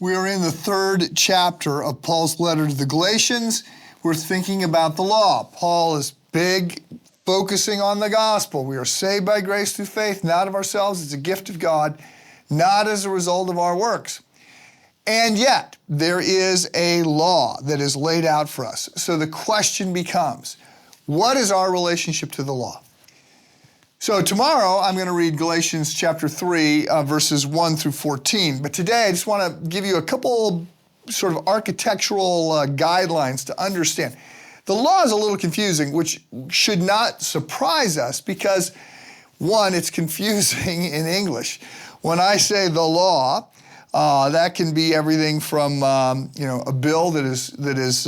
We are in the third chapter of Paul's letter to the Galatians. We're thinking about the law. Paul is big, focusing on the gospel. We are saved by grace through faith, not of ourselves. It's a gift of God, not as a result of our works. And yet, there is a law that is laid out for us. So the question becomes, what is our relationship to the law? So tomorrow, I'm going to read Galatians chapter 3, verses 1 through 14. But today, I just want to give you a couple sort of architectural guidelines to understand. The law is a little confusing, which should not surprise us because, one, it's confusing in English. When I say the law, that can be everything from a bill that has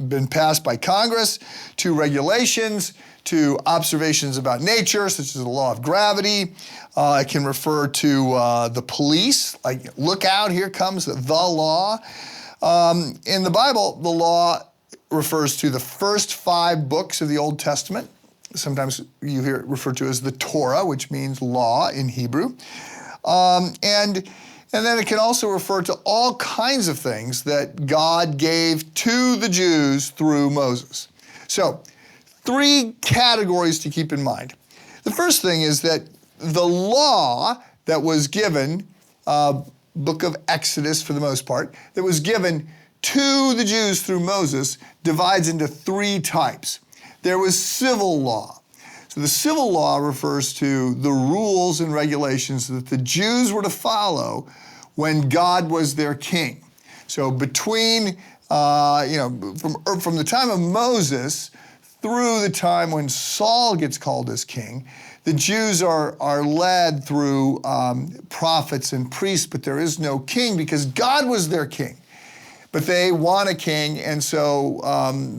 been passed by Congress to regulations to observations about nature, such as the law of gravity. It can refer to the police, like look out, here comes the law. In the Bible, the law refers to the first 5 books of the Old Testament. Sometimes you hear it referred to as the Torah, which means law in Hebrew. And then it can also refer to all kinds of things that God gave to the Jews through Moses. So, 3 categories to keep in mind. The first thing is that the law that was given, book of Exodus for the most part, that was given to the Jews through Moses divides into 3 types. There was civil law. So the civil law refers to the rules and regulations that the Jews were to follow when God was their king. So between, from the time of Moses through the time when Saul gets called as king, the Jews are led through prophets and priests, but there is no king because God was their king. But they want a king, and so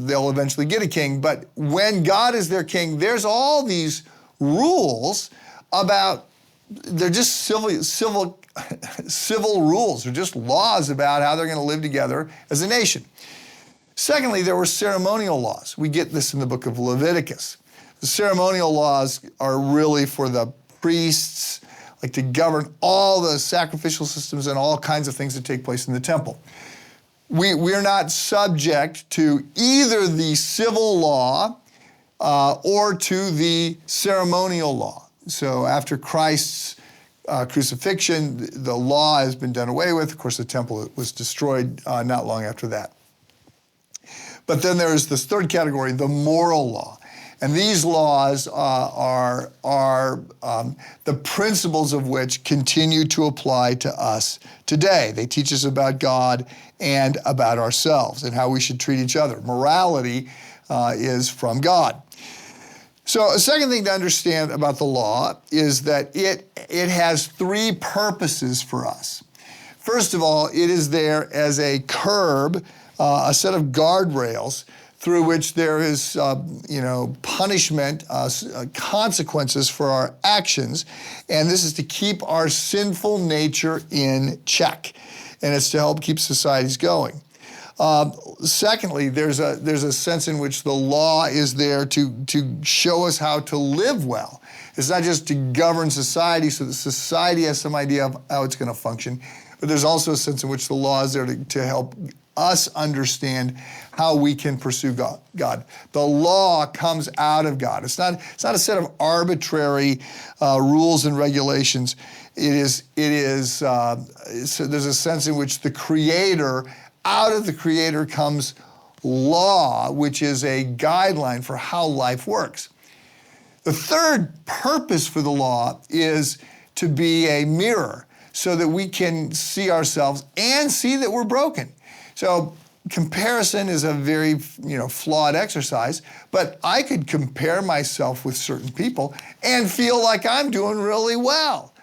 they'll eventually get a king. But when God is their king, there's all these rules about, they're just civil rules. They're just laws about how they're going to live together as a nation. Secondly, there were ceremonial laws. We get this in the book of Leviticus. The ceremonial laws are really for the priests, like to govern all the sacrificial systems and all kinds of things that take place in the temple. We're not subject to either the civil law or to the ceremonial law. So after Christ's crucifixion, the law has been done away with. Of course, the temple was destroyed not long after that. But then there's this third category, the moral law. And these laws are the principles of which continue to apply to us today. They teach us about God and about ourselves and how we should treat each other. Morality is from God. So a second thing to understand about the law is that it has 3 purposes for us. First of all, it is there as a curb, a set of guardrails through which there is, punishment, consequences for our actions, and this is to keep our sinful nature in check, and it's to help keep societies going. Secondly, there's a sense in which the law is there to show us how to live well. It's not just to govern society so that society has some idea of how it's going to function, but there's also a sense in which the law is there to help us understand how we can pursue God. The law comes out of God. It's not a set of arbitrary rules and regulations. There's a sense in which the Creator, out of the Creator comes law, which is a guideline for how life works. The third purpose for the law is to be a mirror so that we can see ourselves and see that we're broken. So comparison is a very, flawed exercise, but I could compare myself with certain people and feel like I'm doing really well.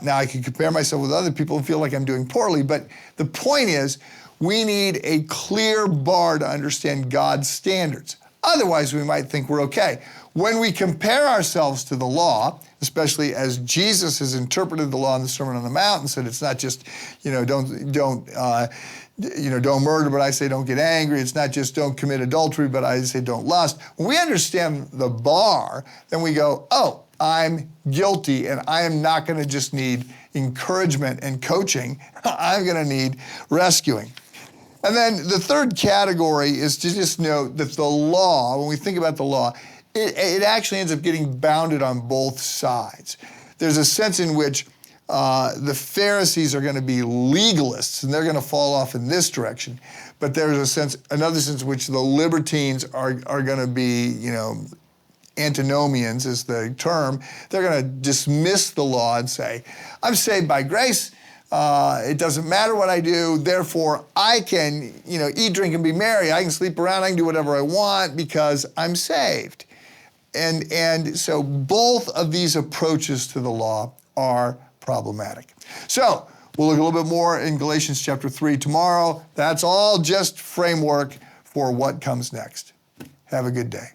Now I could compare myself with other people and feel like I'm doing poorly, but the point is we need a clear bar to understand God's standards. Otherwise, we might think we're okay. When we compare ourselves to the law, especially as Jesus has interpreted the law in the Sermon on the Mount and said it's not just, don't murder, but I say don't get angry. It's not just don't commit adultery, but I say don't lust. When we understand the bar, then we go, oh, I'm guilty and I am not going to just need, encouragement and coaching, I'm going to need rescuing. And then the third category is to just note that the law, when we think about the law, it actually ends up getting bounded on both sides. There's a sense in which the Pharisees are going to be legalists, and they're going to fall off in this direction. But there's another sense in which the libertines are going to be, antinomians is the term. They're going to dismiss the law and say, I'm saved by grace. It doesn't matter what I do. Therefore, I can, eat, drink, and be merry. I can sleep around. I can do whatever I want because I'm saved. And so both of these approaches to the law are problematic. So we'll look a little bit more in Galatians chapter 3 tomorrow. That's all just framework for what comes next. Have a good day.